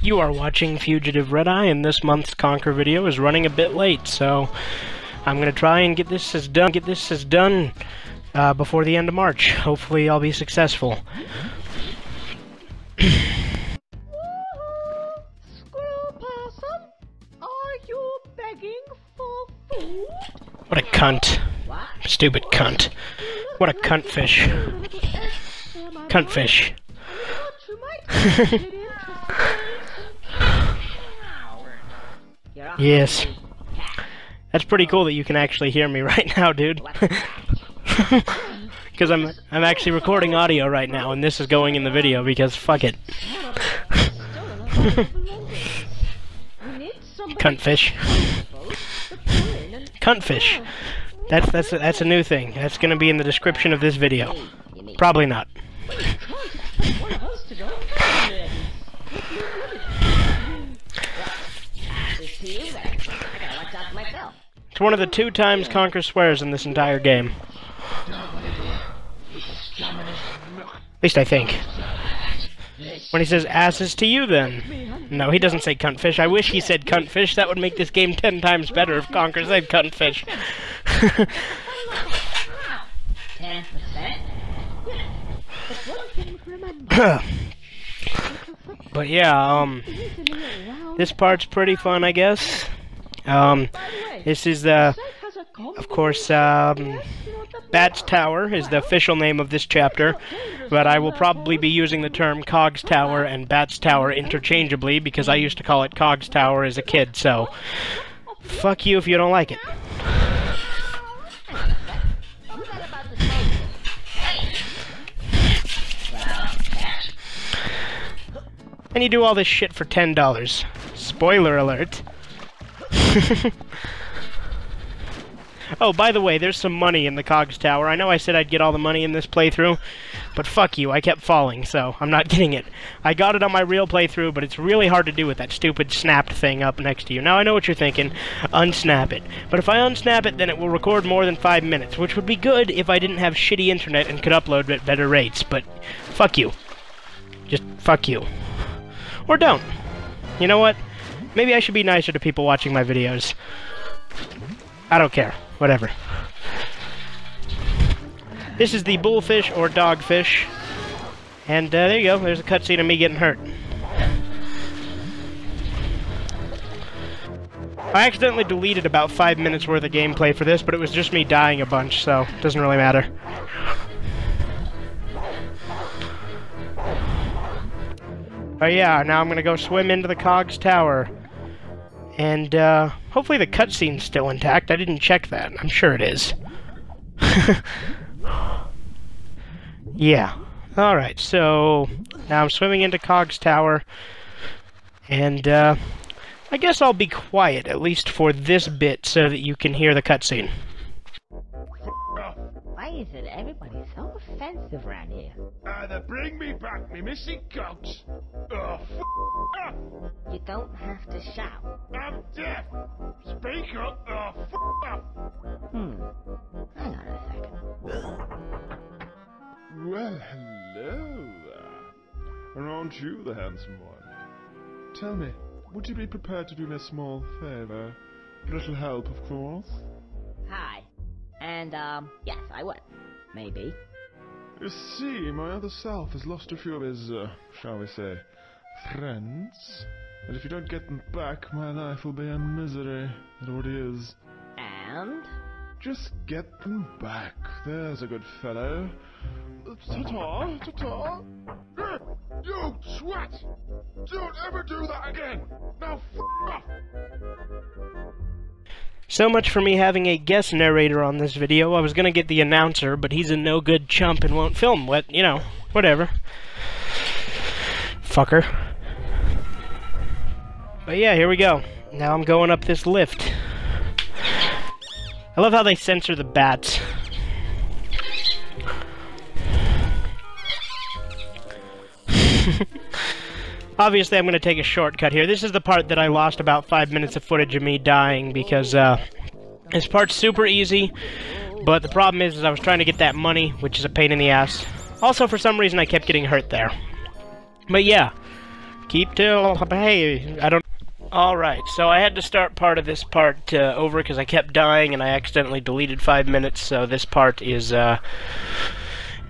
You are watching Fugitive Red Eye, and this month's Conker video is running a bit late, so I'm gonna try and get this done before the end of March. Hopefully I'll be successful. Squirrel person, are you begging for food? What a cunt. Stupid cunt. What a cunt fish. Cunt fish. Yes. That's pretty cool that you can actually hear me right now, dude. Because I'm actually recording audio right now, and this is going in the video because fuck it. Cuntfish. Cuntfish. That's a new thing. That's gonna be in the description of this video. Probably not. It's one of the 2 times Conker swears in this entire game. At least I think. When he says asses to you, then. No, he doesn't say cuntfish. I wish he said cuntfish. That would make this game 10 times better if Conker said cuntfish. 10%? But yeah, this part's pretty fun, I guess. This is of course, Bat's Tower is the official name of this chapter, but I will probably be using the term Cog's Tower and Bat's Tower interchangeably because I used to call it Cog's Tower as a kid, so fuck you if you don't like it. And you do all this shit for $10. Spoiler alert. Oh, by the way, there's some money in the Cog's Tower. I know I said I'd get all the money in this playthrough, but fuck you, I kept falling, so I'm not getting it. I got it on my real playthrough, but it's really hard to do with that stupid snapped thing up next to you. Now, I know what you're thinking. Unsnap it. But if I unsnap it, then it will record more than 5 minutes, which would be good if I didn't have shitty internet and could upload at better rates, but fuck you. Just fuck you. Or don't. You know what? Maybe I should be nicer to people watching my videos. I don't care. Whatever. This is the bullfish or dogfish. And there you go. There's a cutscene of me getting hurt. I accidentally deleted about 5 minutes worth of gameplay for this, but it was just me dying a bunch, so it doesn't really matter. But yeah, now I'm gonna go swim into the Cog's Tower. And, hopefully the cutscene's still intact. I didn't check that. I'm sure it is. Yeah. Alright, so now I'm swimming into Cog's Tower. And, I guess I'll be quiet, at least for this bit, so that you can hear the cutscene. Why is it everybody so offensive around here? Either bring me back me missing cogs, or You don't have to shout. I'm deaf. Speak up, or off. Hang on a second. Well, hello there. And aren't you the handsome one? Tell me, would you be prepared to do me a small favor? A little help, of course. Hi. And, yes, I would. Maybe. You see, my other self has lost a few of his, shall we say, friends. And if you don't get them back, my life will be a misery. It already is. And? Just get them back. There's a good fellow. Ta-ta, ta-ta. You twat! Don't ever do that again! Now f*** off! So much for me having a guest narrator on this video. I was gonna get the announcer, but he's a no-good chump and won't film. What, you know, whatever. Fucker. But yeah, here we go. Now I'm going up this lift. I love how they censor the bats. Obviously, I'm going to take a shortcut here. This is the part that I lost about 5 minutes of footage of me dying, because this part's super easy, but the problem is I was trying to get that money, which is a pain in the ass. Also, for some reason, I kept getting hurt there. But yeah, Keep till... Hey, I don't... Alright, so I had to start part of this part over because I kept dying and I accidentally deleted 5 minutes, so this part is,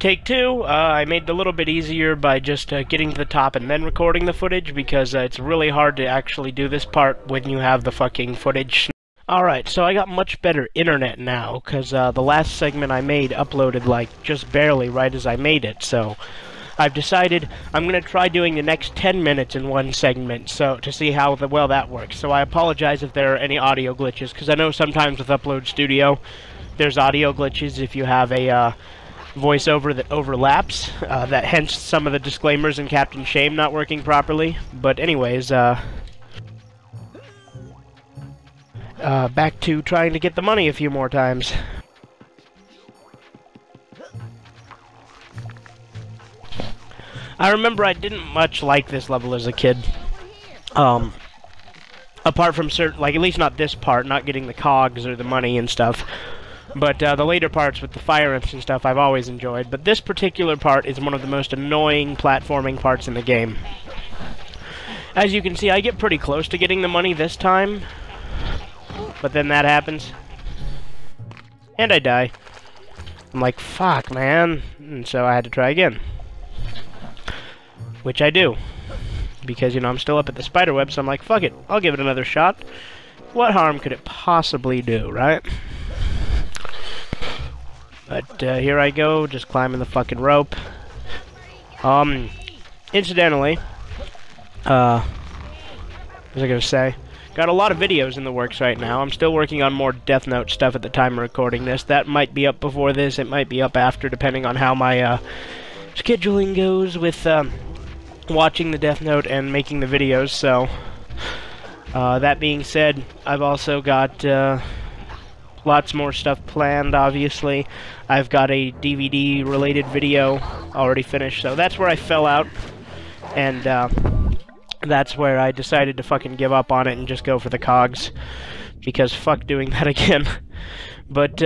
take 2. I made it a little bit easier by just getting to the top and then recording the footage, because it's really hard to actually do this part when you have the fucking footage. Alright, so I got much better internet now, because the last segment I made uploaded, like, just barely right as I made it, so... I've decided I'm going to try doing the next 10 minutes in one segment, so to see how well that works. So I apologize if there are any audio glitches, because I know sometimes with Upload Studio, there's audio glitches if you have a voiceover that overlaps, that hence some of the disclaimers in Captain Shame not working properly. But anyways, back to trying to get the money a few more times. I remember I didn't much like this level as a kid. Apart from certain, like, at least not this part, not getting the cogs or the money and stuff. But the later parts with the fire imps and stuff I've always enjoyed. But this particular part is one of the most annoying platforming parts in the game. As you can see, I get pretty close to getting the money this time. But then that happens. And I die. I'm like, fuck, man. And so I had to try again. Which I do. Because, you know, I'm still up at the spiderweb, so I'm like, fuck it, I'll give it another shot. What harm could it possibly do, right? But, here I go, just climbing the fucking rope. Incidentally, what was I gonna say? Got a lot of videos in the works right now. I'm still working on more Death Note stuff at the time of recording this. That might be up before this, it might be up after, depending on how my, scheduling goes with, watching the Death Note and making the videos, so that being said, I've also got lots more stuff planned, obviously. I've got a DVD related video already finished, so that's where I fell out, and that's where I decided to fucking give up on it and just go for the cogs, because fuck doing that again. But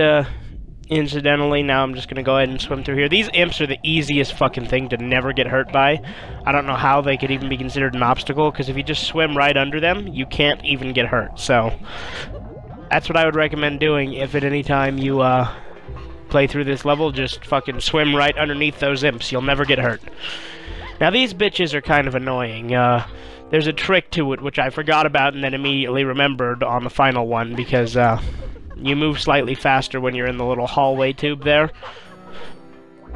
incidentally, now I'm just gonna go ahead and swim through here. These imps are the easiest fucking thing to never get hurt by. I don't know how they could even be considered an obstacle, because if you just swim right under them, you can't even get hurt. So, that's what I would recommend doing if at any time you, play through this level. Just fucking swim right underneath those imps. You'll never get hurt. Now, these bitches are kind of annoying. There's a trick to it, which I forgot about and then immediately remembered on the final one, because, you move slightly faster when you're in the little hallway tube there.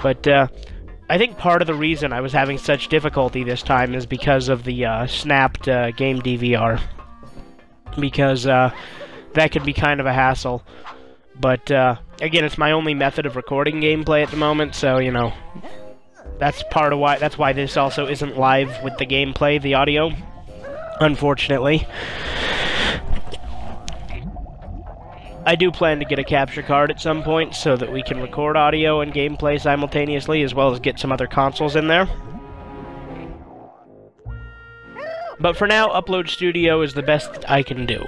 But, I think part of the reason I was having such difficulty this time is because of the, snapped, game DVR. Because, that could be kind of a hassle. But, again, it's my only method of recording gameplay at the moment, so, you know, that's part of why, that's why this also isn't live with the gameplay, the audio, unfortunately. I do plan to get a capture card at some point so that we can record audio and gameplay simultaneously, as well as get some other consoles in there. But for now, Upload Studio is the best I can do.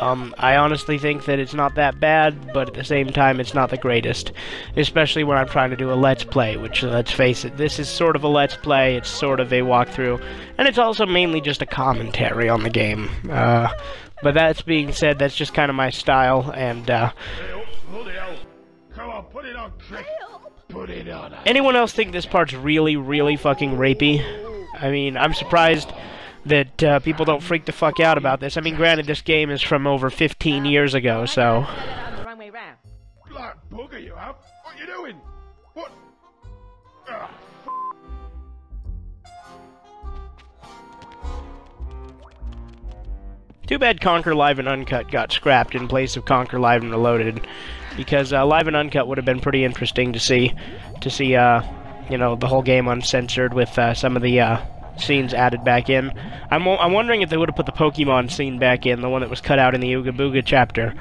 I honestly think that it's not that bad, but at the same time, it's not the greatest. Especially when I'm trying to do a Let's Play, which, let's face it, this is sort of a Let's Play, it's sort of a walkthrough, and it's also mainly just a commentary on the game. But that's being said, that's just kind of my style, and, Come on, put it on, Trick. Put it on. Anyone else think this part's really, really fucking rapey? I mean, I'm surprised that people don't freak the fuck out about this. I mean, granted, this game is from over 15 years ago, so... Black bugger, you have? What you doing? What? Too bad Conker Live and Uncut got scrapped in place of Conker Live and Reloaded, because Live and Uncut would have been pretty interesting to see, you know, the whole game uncensored with some of the scenes added back in. I'm wondering if they would have put the Pokemon scene back in, the one that was cut out in the Ooga Booga chapter.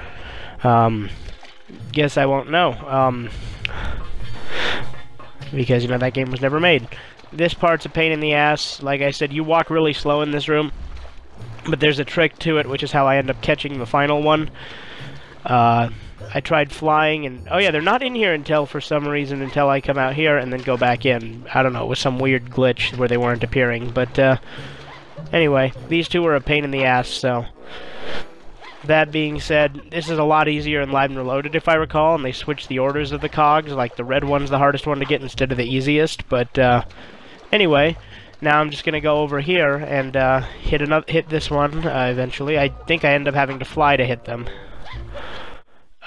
Guess I won't know, because, you know, that game was never made. This part's a pain in the ass. Like I said, you walk really slow in this room, but there's a trick to it, which is how I end up catching the final one. I tried flying, and oh yeah, they're not in here until, for some reason, until I come out here and then go back in. I don't know, it was some weird glitch where they weren't appearing, but Anyway, these two are a pain in the ass, so... That being said, this is a lot easier in Live and Reloaded, if I recall, and they switched the orders of the cogs, like the red one's the hardest one to get instead of the easiest, but, anyway, now I'm just gonna go over here and, hit this one, eventually. I think I end up having to fly to hit them.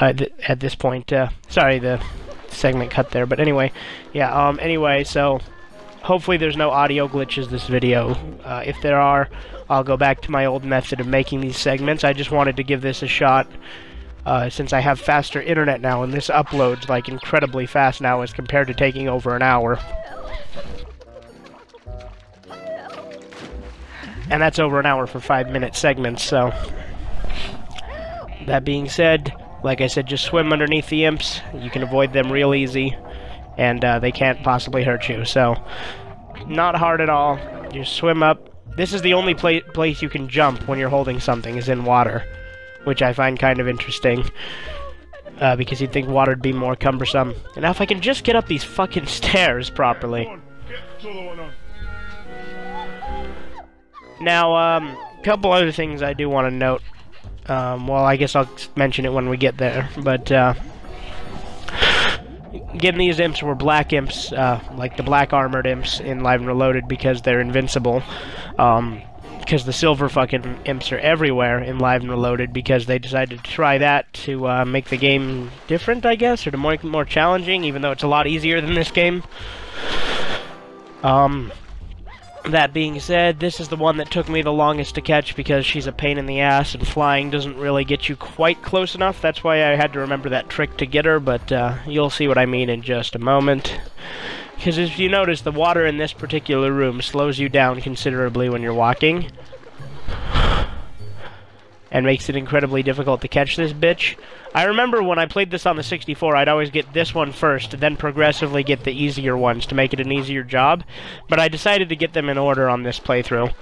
At this point, sorry, the segment cut there, but anyway, yeah, anyway, so, hopefully there's no audio glitches this video. If there are, I'll go back to my old method of making these segments. I just wanted to give this a shot, since I have faster internet now, and this uploads, like, incredibly fast now as compared to taking over an hour. And that's over an hour for 5-minute segments, so... That being said, like I said, just swim underneath the imps. You can avoid them real easy, and they can't possibly hurt you, so... Not hard at all. Just swim up. This is the only place you can jump when you're holding something, is in water, which I find kind of interesting, because you'd think water'd be more cumbersome. And now if I can just get up these fucking stairs properly. Now, a couple other things I do want to note. Well, I guess I'll mention it when we get there, but, again, these imps were black imps, like the black armored imps in Live and Reloaded, because they're invincible. Because the silver fucking imps are everywhere in Live and Reloaded, because they decided to try that to make the game different, I guess, or to make it more challenging, even though it's a lot easier than this game. That being said, this is the one that took me the longest to catch because she's a pain in the ass, and flying doesn't really get you quite close enough. That's why I had to remember that trick to get her, but you'll see what I mean in just a moment. Because if you notice, the water in this particular room slows you down considerably when you're walking, and makes it incredibly difficult to catch this bitch. I remember when I played this on the 64, I'd always get this one first, then progressively get the easier ones to make it an easier job, but I decided to get them in order on this playthrough.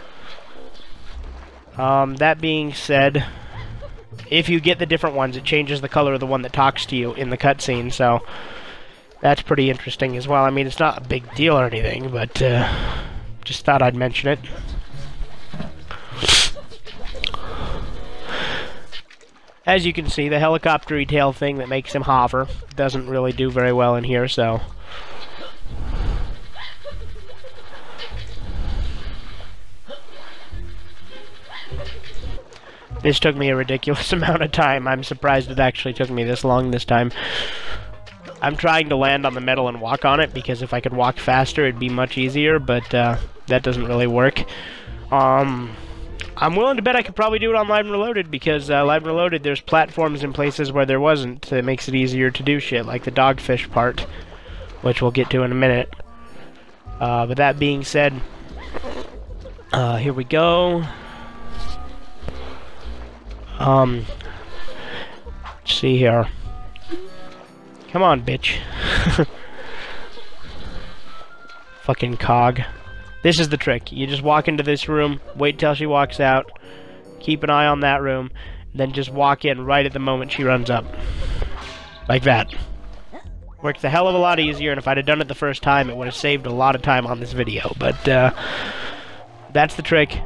That being said, if you get the different ones, it changes the color of the one that talks to you in the cutscene, so that's pretty interesting as well. I mean, it's not a big deal or anything, but just thought I'd mention it. As you can see, the helicopter-y tail thing that makes him hover doesn't really do very well in here, so... This took me a ridiculous amount of time. I'm surprised it actually took me this long this time. I'm trying to land on the metal and walk on it, because if I could walk faster, it'd be much easier, but that doesn't really work. I'm willing to bet I could probably do it on Live and Reloaded, because Live and Reloaded, there's platforms in places where there wasn't. It makes it easier to do shit, like the dogfish part, which we'll get to in a minute. But that being said, here we go. Let's see here. Come on, bitch. Fucking cog. This is the trick. You just walk into this room, wait till she walks out, keep an eye on that room, then just walk in right at the moment she runs up. Like that. Works a hell of a lot easier, and if I'd have done it the first time, it would have saved a lot of time on this video. But, that's the trick.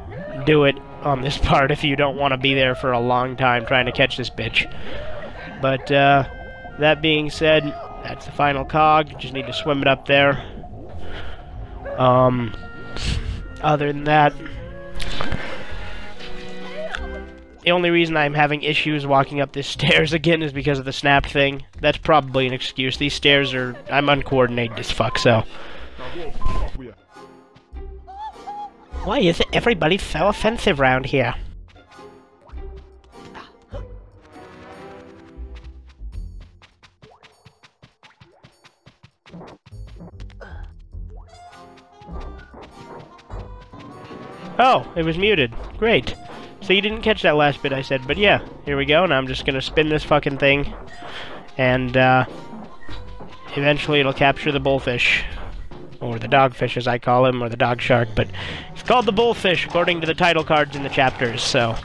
Do it on this part if you don't want to be there for a long time trying to catch this bitch. But, that being said, that's the final cog. Just need to swim it up there. Other than that, the only reason I'm having issues walking up these stairs again is because of the snap thing. That's probably an excuse. These stairs are... I'm uncoordinated as fuck, so... Why is everybody so offensive around here? Oh, it was muted. Great. So you didn't catch that last bit I said, but yeah, here we go. Now I'm just gonna spin this fucking thing, and eventually it'll capture the bullfish. Or the dogfish, as I call him, or the dog shark, but it's called the bullfish, according to the title cards in the chapters, so...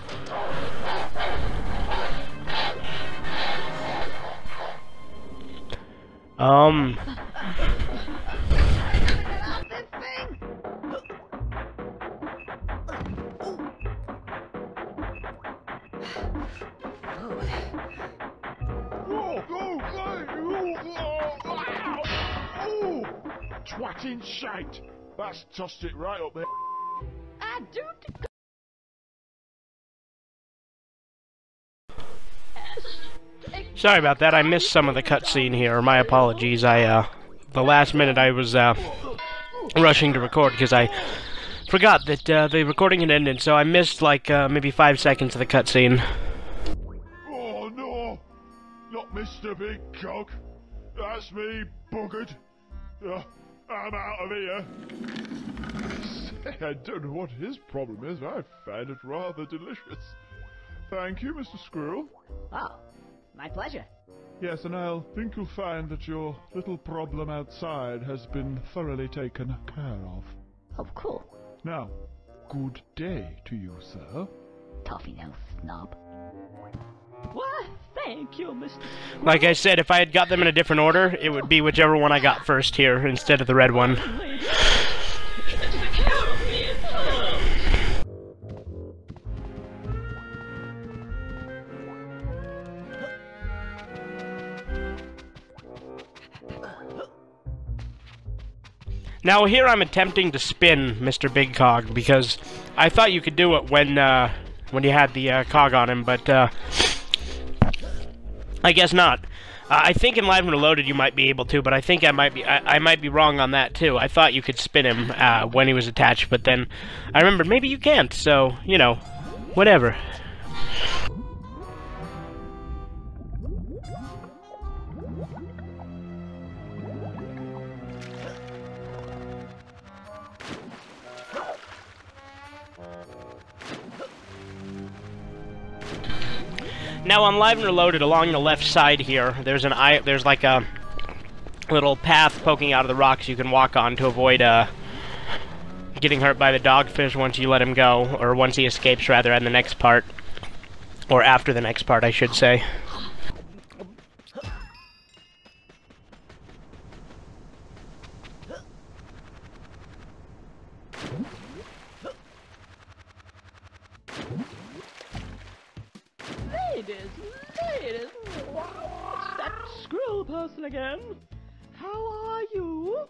Oh, twatting shite! That's tossed it right up there. I do. Sorry about that. I missed some of the cutscene here. My apologies. The last minute I was rushing to record because I forgot that the recording had ended, so I missed like maybe 5 seconds of the cutscene. Oh no! Not Mr. Big Cog. That's me, buggered. I'm out of here. I don't know what his problem is. I find it rather delicious. Thank you, Mr. Squirrel. Oh, my pleasure. Yes, and I think you'll find that your little problem outside has been thoroughly taken care of. Oh, cool. Now, good day to you, sir. Toffee no snob. Why, thank you, Mr. Like I said, if I had got them in a different order, it would be whichever one I got first here instead of the red one. Now here I'm attempting to spin Mr. Big Cog because I thought you could do it when you had the cog on him, but I guess not. I think in Live and Reloaded you might be able to, but I think I might be wrong on that too. I thought you could spin him when he was attached, but then I remembered maybe you can't. So you know, whatever. Now on Live and Reloaded, along the left side here, there's like a little path poking out of the rocks you can walk on to avoid getting hurt by the dogfish once you let him go, or once he escapes rather in the next part, or after the next part, I should say. Ladies, it's that squirrel person again. How are you?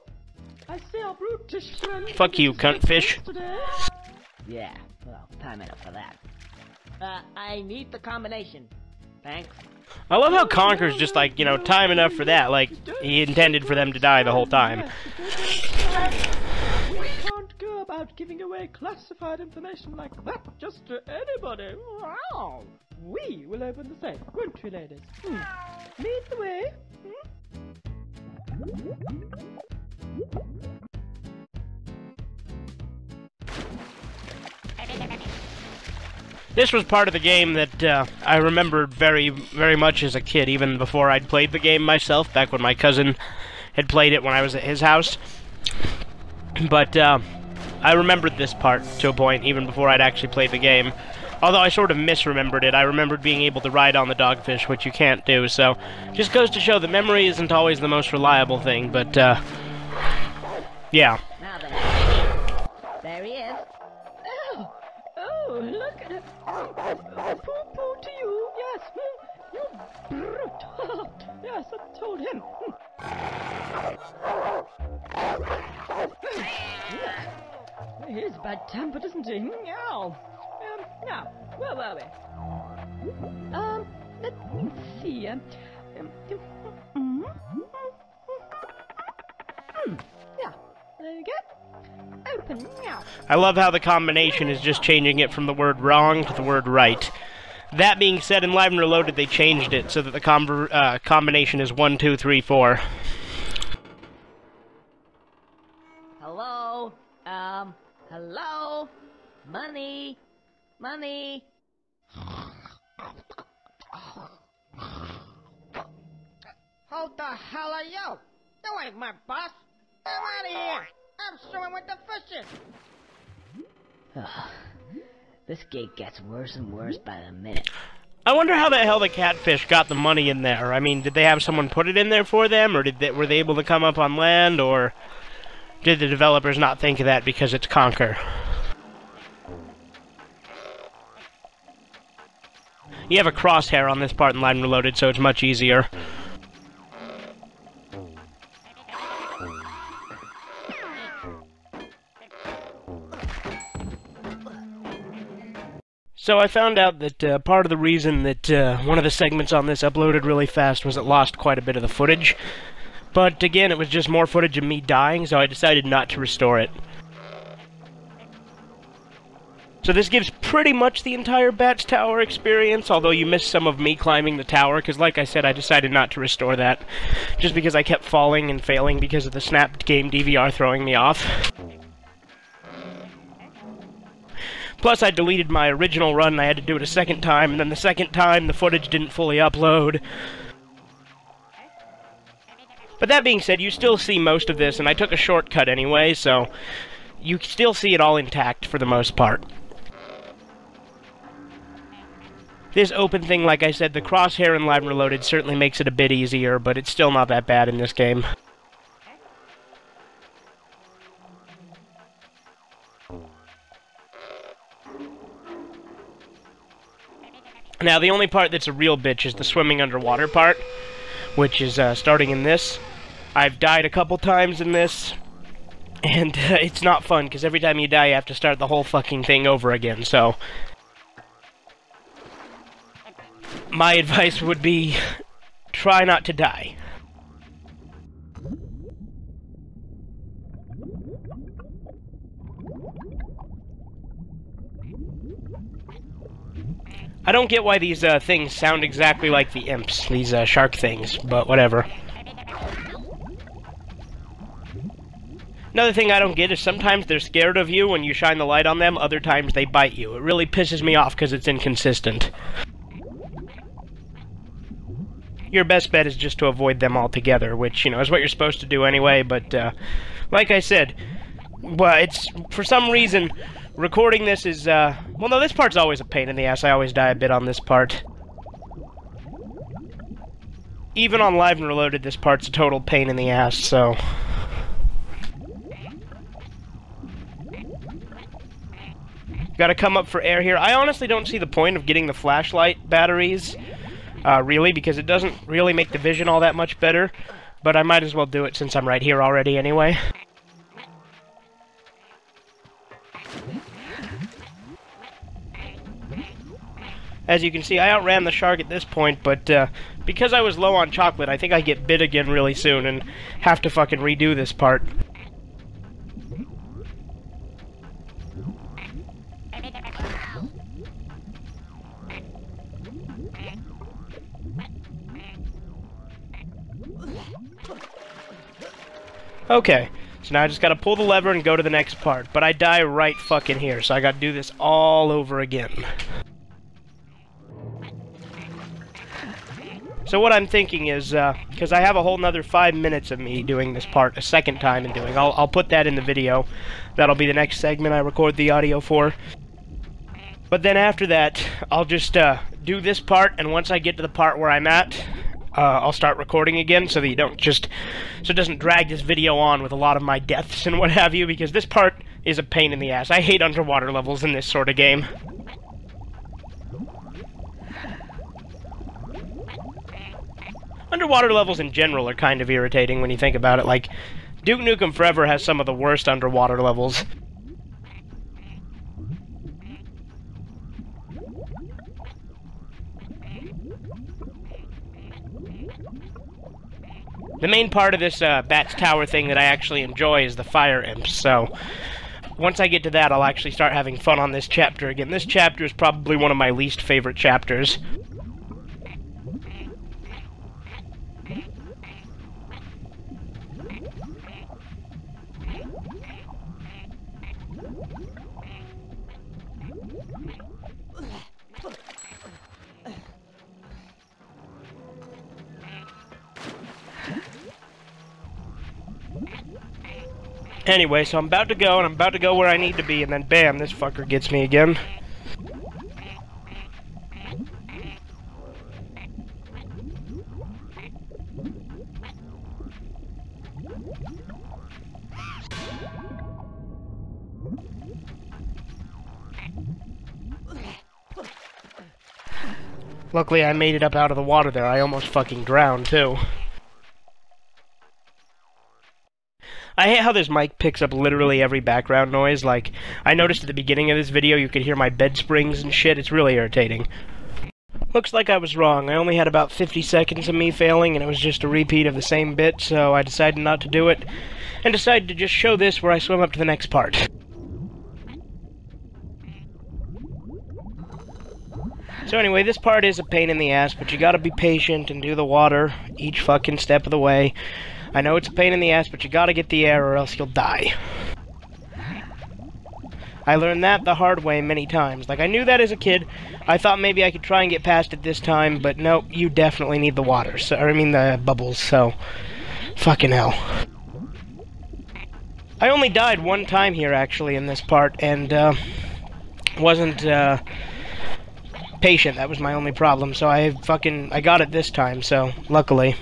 I see our brutish friend. Fuck you, cuntfish. Yeah, well, time enough for that. I need the combination. Thanks. I love how Conker's just like, you know, time enough for that, like he intended for them to die the whole time. We can't go about giving away classified information like that just to anybody. Wow. We will open the safe, won't we, ladies? Lead the way. This was part of the game that I remembered very, very much as a kid, even before I'd played the game myself, back when my cousin had played it when I was at his house. But I remembered this part to a point, even before I'd actually played the game. Although I sort of misremembered it. I remembered being able to ride on the dogfish, which you can't do, so just goes to show that memory isn't always the most reliable thing, but yeah. Now then, there he is. Oh, look at it. Poo-poo to you, yes. You brute. Yes, I told him. He's bad-tempered, isn't he? Ow. Now, where were we? Let me see. Yeah, there you go. Open, now. I love how the combination is just changing it from the word wrong to the word right. That being said, in Live and Reloaded they changed it so that the combination is 1, 2, 3, 4. Hello? Hello? Money? Money? Who the hell are you? You ain't my boss. I'm out of here. I'm swimming with the fishes. This gig gets worse and worse by the minute. I wonder how the hell the catfish got the money in there. I mean, did they have someone put it in there for them, or were they able to come up on land, or did the developers not think of that because it's Conker? You have a crosshair on this part in Live and Reloaded, so it's much easier. So I found out that part of the reason that one of the segments on this uploaded really fast was it lost quite a bit of the footage. But again, it was just more footage of me dying, so I decided not to restore it. So this gives pretty much the entire Bats Tower experience, although you miss some of me climbing the tower, because like I said, I decided not to restore that, just because I kept falling and failing because of the Snap Game DVR throwing me off. Plus, I deleted my original run, and I had to do it a second time, and then the second time, the footage didn't fully upload. But that being said, you still see most of this, and I took a shortcut anyway, so you still see it all intact for the most part. This open thing, like I said, the crosshair in Live and Reloaded certainly makes it a bit easier, but it's still not that bad in this game. Now, the only part that's a real bitch is the swimming underwater part, which is starting in this. I've died a couple times in this, and it's not fun, because every time you die, you have to start the whole fucking thing over again, so my advice would be, try not to die. I don't get why these things sound exactly like the imps, these shark things, but whatever. Another thing I don't get is sometimes they're scared of you when you shine the light on them, other times they bite you. It really pisses me off because it's inconsistent. Your best bet is just to avoid them altogether, which, you know, is what you're supposed to do anyway, but, like I said, well, it's, for some reason, recording this is, well, no, this part's always a pain in the ass. I always die a bit on this part. Even on Live and Reloaded, this part's a total pain in the ass, so gotta come up for air here. I honestly don't see the point of getting the flashlight batteries, really, because it doesn't really make the vision all that much better, but I might as well do it since I'm right here already anyway. As you can see, I outran the shark at this point, but because I was low on chocolate, I think I get bit again really soon and have to fucking redo this part. Okay, so now I just gotta pull the lever and go to the next part, but I die right fucking here, so I gotta do this all over again. So what I'm thinking is, because I have a whole nother 5 minutes of me doing this part a second time and doing, I'll put that in the video. That'll be the next segment I record the audio for. But then after that, I'll just do this part, and once I get to the part where I'm at, I'll start recording again so that you don't just, so it doesn't drag this video on with a lot of my deaths and what have you, because this part is a pain in the ass. I hate underwater levels in this sort of game. Underwater levels in general are kind of irritating when you think about it. Like, Duke Nukem Forever has some of the worst underwater levels. The main part of this Bats Tower thing that I actually enjoy is the fire imps, so once I get to that, I'll actually start having fun on this chapter again. This chapter is probably one of my least favorite chapters. Anyway, so I'm about to go, and I'm about to go where I need to be, and then bam, this fucker gets me again. Luckily, I made it up out of the water there. I almost fucking drowned, too. I hate how this mic picks up literally every background noise. Like, I noticed at the beginning of this video you could hear my bed springs and shit. It's really irritating. Looks like I was wrong. I only had about 50 seconds of me failing, and it was just a repeat of the same bit, so I decided not to do it, and decided to just show this where I swim up to the next part. So anyway, this part is a pain in the ass, but you gotta be patient and do the water each fucking step of the way. I know it's a pain in the ass, but you gotta get the air or else you'll die. I learned that the hard way many times. Like, I knew that as a kid. I thought maybe I could try and get past it this time, but nope, you definitely need the water. So, or I mean the bubbles, so... Fucking hell. I only died one time here, actually, in this part, and, wasn't, patient. That was my only problem, so I got it this time, so, luckily.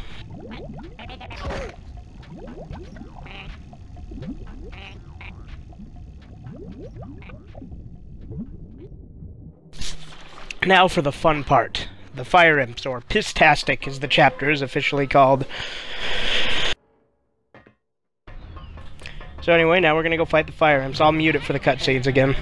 Now for the fun part. The Fire Imps, or Pistastic as the chapter is officially called. So anyway, now we're gonna go fight the Fire Imps. I'll mute it for the cutscenes again.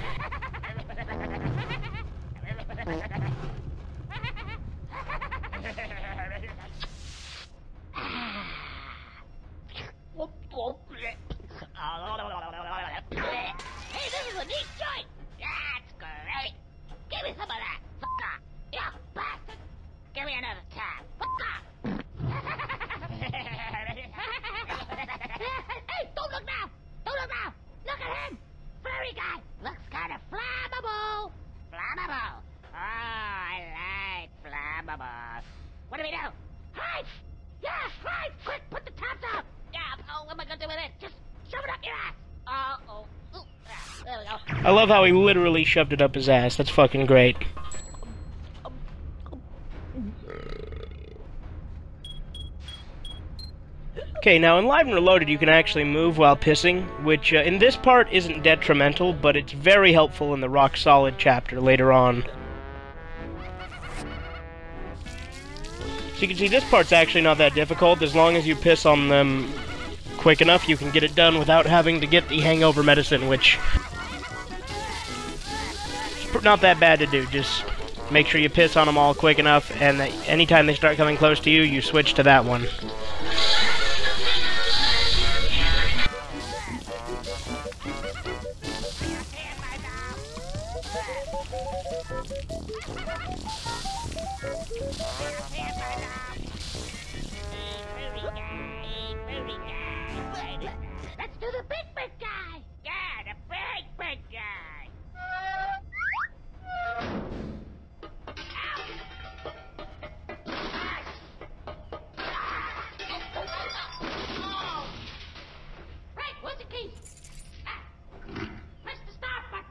Hey, this is a neat joint! That's great! Give me some of that! Yeah, bastard! Give me another time! Hey, don't look now! Don't look now! Look at him! Furry guy! Looks kind of flammable! Flammable! Oh, I like flammable. What do we do? Hide! Yes, hide! Quick, put the tops up! Yeah, oh, what am I gonna do with it? Just shove it up your ass! Uh-oh. Ooh, there we go. I love how he literally shoved it up his ass. That's fucking great. Okay, now in Live and Reloaded you can actually move while pissing, which in this part isn't detrimental, but it's very helpful in the Rock Solid chapter later on. So you can see this part's actually not that difficult. As long as you piss on them quick enough, you can get it done without having to get the hangover medicine, which is not that bad to do. Just make sure you piss on them all quick enough, and that anytime they start coming close to you, you switch to that one. Let's do the big guy! Yeah, the big guy! Right, where's the key? Press the start button.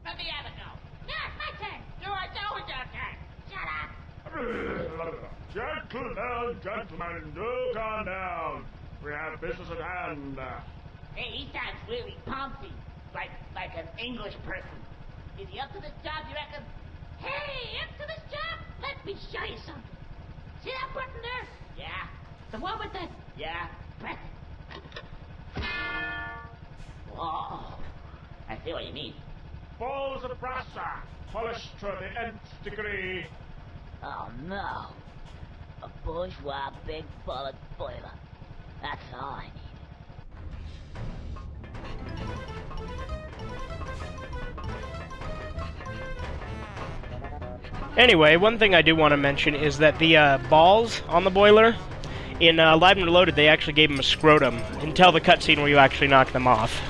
Let me have it now. Yeah, my turn. It's your turn. Shut up. Gentlemen, do calm down. We have business at hand. Hey, he sounds really pomsy, like an English person. Is he up to this job, you reckon? Hey, up to this job? Let me show you something. See that button there? Yeah. The one with the... Yeah. Press it. Whoa. I see what you mean. Balls of brassa, polished to the nth degree. Oh, no. A bourgeois big bullet boiler. That's all I need. Anyway, one thing I do want to mention is that the balls on the boiler, in Live and Reloaded, they actually gave him a scrotum, until the cutscene where you actually knock them off.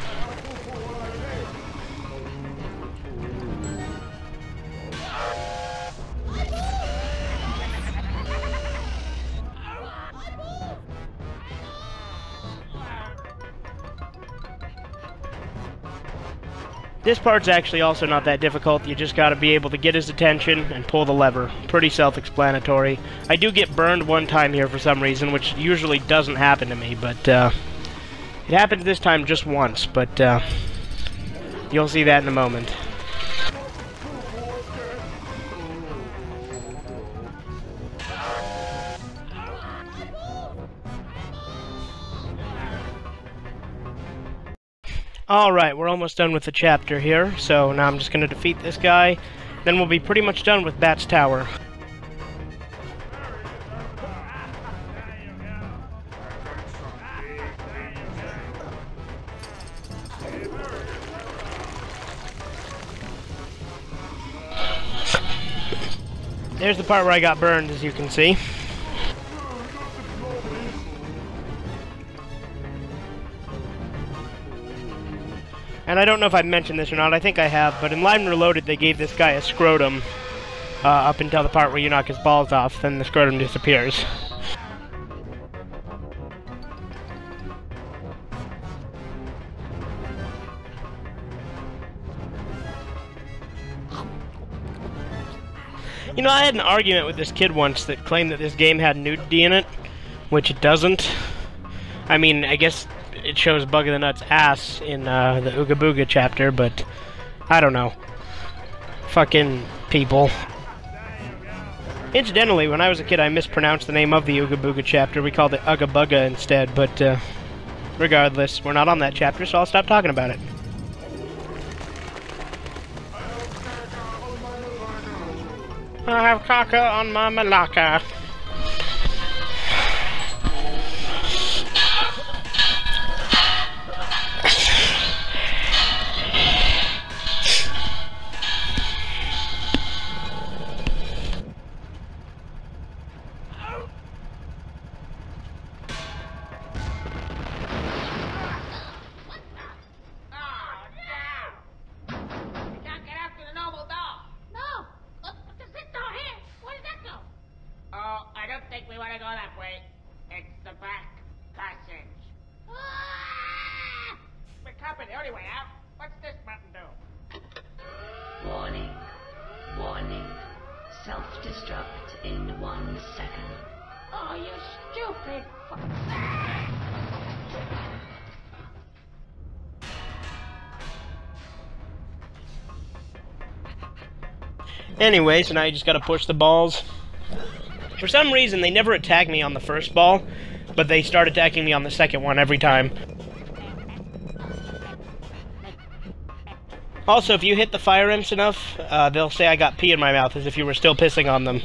This part's actually also not that difficult. You just gotta be able to get his attention and pull the lever. Pretty self-explanatory. I do get burned one time here for some reason, which usually doesn't happen to me, but It happened this time just once, but you'll see that in a moment. Alright, we're almost done with the chapter here, so now I'm just going to defeat this guy, then we'll be pretty much done with Bat's Tower. There's the part where I got burned, as you can see. And I don't know if I've mentioned this or not, I think I have, but in Live and Reloaded they gave this guy a scrotum up until the part where you knock his balls off, then the scrotum disappears. You know, I had an argument with this kid once that claimed that this game had nudity in it, which it doesn't. I mean, I guess it shows Bug of the Nut's ass in the Ooga Booga chapter, but I don't know. Fucking people. Incidentally, when I was a kid, I mispronounced the name of the Ooga Booga chapter. We called it Ugga Bugga instead, but regardless, we're not on that chapter, so I'll stop talking about it. I have caca on my malacca. Warning. Warning. Self-destruct in 1 second. Oh, you stupid fuck. Anyway, so now you just gotta push the balls. For some reason, they never attack me on the first ball, but they start attacking me on the second one every time. Also, if you hit the fire imps enough, they'll say I got pee in my mouth, as if you were still pissing on them.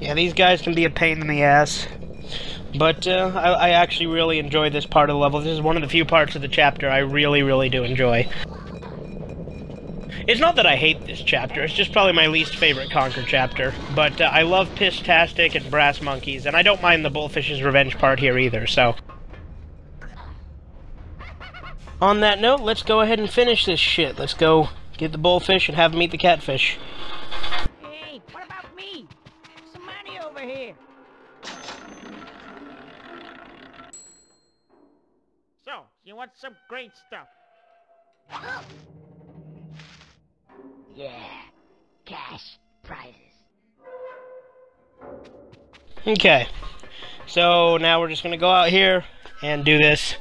Yeah, these guys can be a pain in the ass. But I actually really enjoy this part of the level. This is one of the few parts of the chapter I really, really do enjoy. It's not that I hate this chapter, it's just probably my least favorite Conker chapter. But I love Piss-tastic and Brass Monkeys, and I don't mind the Bullfish's Revenge part here either, so... On that note, let's go ahead and finish this shit. Let's go get the Bullfish and have him eat the Catfish. Hey, what about me? Some money over here. So, you want some great stuff? Yeah, cash prizes. Okay, so now we're just gonna go out here and do this.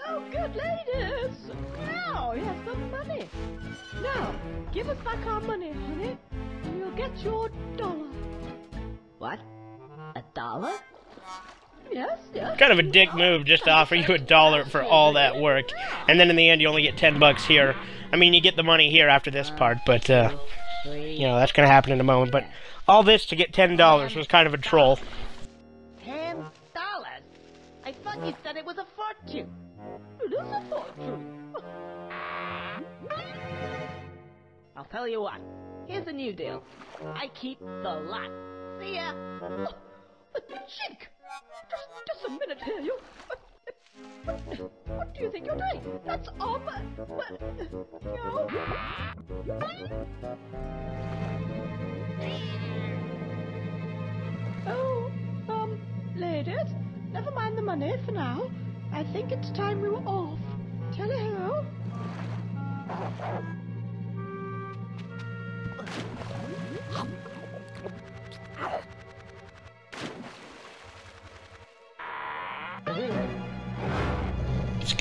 Oh, good ladies! Now, here's some money. Now, give us back our money, honey, and you'll get your $1. What? $1? Yes, yes. Kind of a dick move just to offer you $1 for all that work, and then in the end you only get 10 bucks here. I mean, you get the money here after this part, but, you know, that's gonna happen in a moment, but all this to get $10 was kind of a troll. $10? I thought you said it was a fortune. It is a fortune. I'll tell you what. Here's a new deal. I keep the lot. See ya. Oh, Chick! Just a minute here, you... What do you think you're doing? That's on my... Oh, ladies, never mind the money for now. I think it's time we were off. Tally-ho.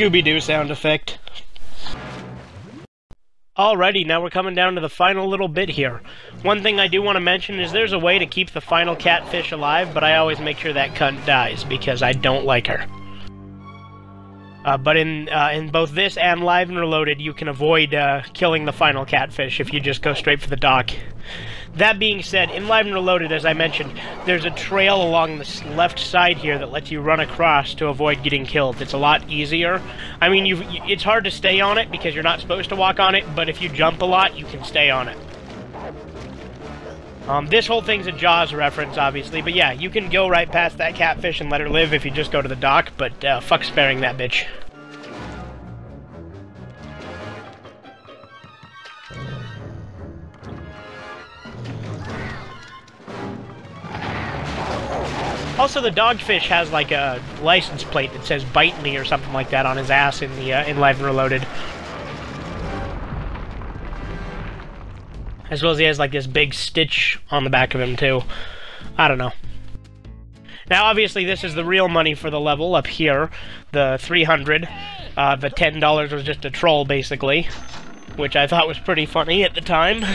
Scooby-Doo sound effect. Alrighty, now we're coming down to the final little bit here. One thing I do want to mention is there's a way to keep the final catfish alive, but I always make sure that cunt dies, because I don't like her. But in both this and Live and Reloaded, you can avoid killing the final catfish if you just go straight for the dock. That being said, in Live and Reloaded, as I mentioned, there's a trail along the left side here that lets you run across to avoid getting killed. It's a lot easier. I mean, it's hard to stay on it because you're not supposed to walk on it, but if you jump a lot, you can stay on it. This whole thing's a Jaws reference, obviously, but yeah, you can go right past that catfish and let her live if you just go to the dock, but fuck sparing that bitch. Also, the dogfish has like a license plate that says "Bite Me" or something like that on his ass in the in Live and Reloaded. As well as he has like this big stitch on the back of him too. I don't know. Now, obviously, this is the real money for the level up here, the 300. The $10 was just a troll, basically, which I thought was pretty funny at the time.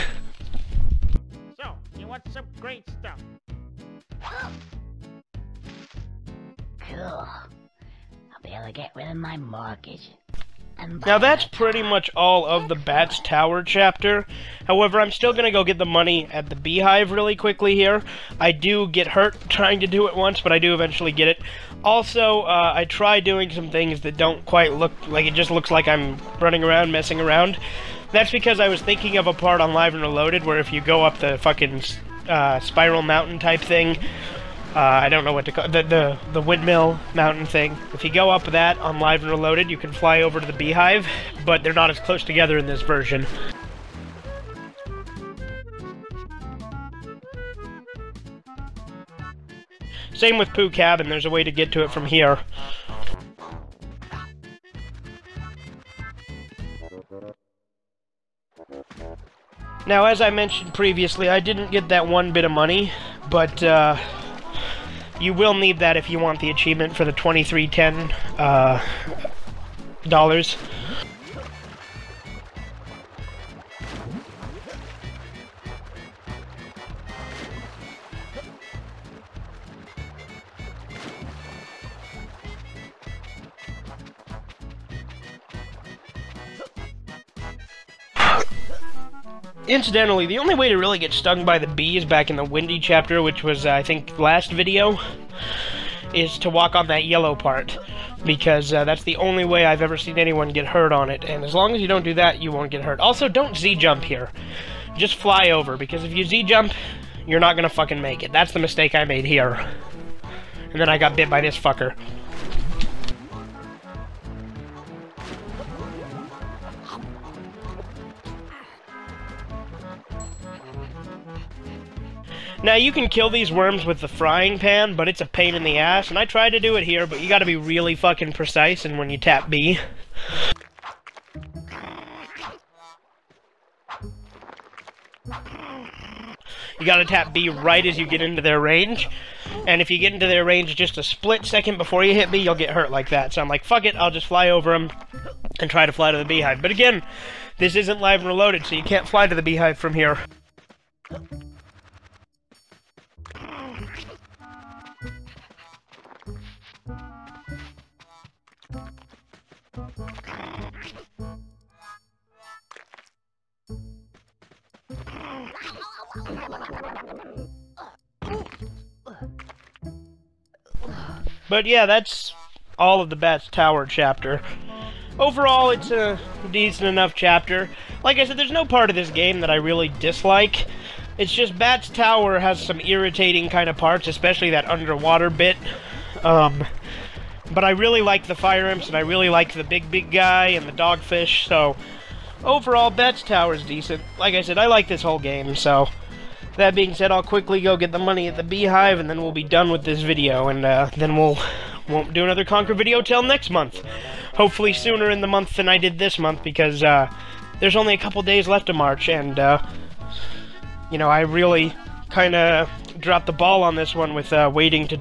So, you want some great stuff? Cool. I'll be able to get rid of my mortgage. Now that's pretty much all of the Bats Tower chapter. However, I'm still gonna go get the money at the Beehive really quickly here. I do get hurt trying to do it once, but I do eventually get it. Also, I try doing some things that don't quite look like it, just looks like I'm running around, messing around. That's because I was thinking of a part on Live and Reloaded where if you go up the fucking spiral mountain type thing, I don't know what to call the windmill mountain thing. If you go up that on Live and Reloaded, you can fly over to the Beehive, but they're not as close together in this version. Same with Pooh Cabin, there's a way to get to it from here. Now, as I mentioned previously, I didn't get that one bit of money, but, you will need that if you want the achievement for the 2310 dollars. Incidentally, the only way to really get stung by the bees back in the Windy chapter, which was, I think, last video, is to walk on that yellow part. Because that's the only way I've ever seen anyone get hurt on it, and as long as you don't do that, you won't get hurt. Also, don't Z-jump here. Just fly over, because if you Z-jump, you're not gonna fucking make it. That's the mistake I made here. And then I got bit by this fucker. Now, you can kill these worms with the frying pan, but it's a pain in the ass, and I tried to do it here, but you gotta be really fucking precise, and when you tap B. You gotta tap B right as you get into their range, and if you get into their range just a split second before you hit B, you'll get hurt like that. So I'm like, fuck it, I'll just fly over them and try to fly to the Beehive. But again, this isn't Live and Reloaded, so you can't fly to the Beehive from here. But yeah, that's all of the Bats Tower chapter. Overall, it's a decent enough chapter. Like I said, there's no part of this game that I really dislike. It's just Bats Tower has some irritating kind of parts, especially that underwater bit. But I really like the fire imps, and I really like the big guy and the dogfish, so overall, Bats Tower is decent. Like I said, I like this whole game, so that being said, I'll quickly go get the money at the Beehive, and then we'll be done with this video, and then won't do another Conker video till next month. Hopefully sooner in the month than I did this month, because there's only a couple days left of March, and you know, I really kind of dropped the ball on this one with waiting to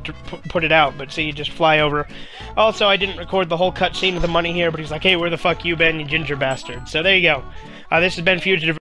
put it out, but see, you just fly over. Also, I didn't record the whole cutscene of the money here, but he's like, hey, where the fuck you been, you ginger bastard? So there you go. This has been Fugitive.